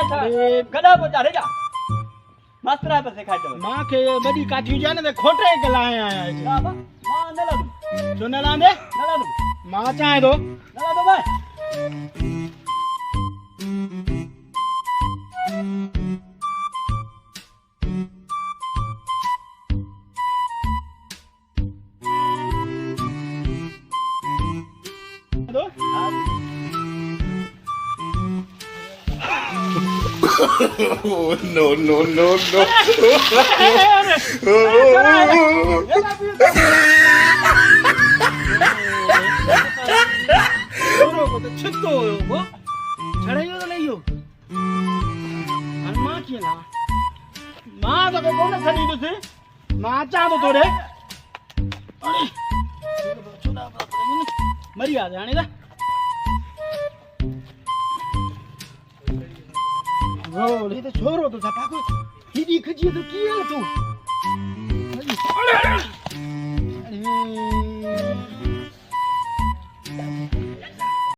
गदा पोचा रे जा मास्टरा पे सिखाई तो मां के बड़ी काठी जाने ते खोटे के लाए आया है ना बा मां नला जो न लांदे नला दो मां चाहे दो नला दो भाई दो Oh, no, no, no, no. छत्तो हो छड़ाइयो तो नहीं हो मां की ना मां तो कौन खड़ी तुसे मां चा तो तोरे अरे छोड़ा मरी आ जाने दा वो ये तो छोरो तो सटा को हिडी खजी तो किया तू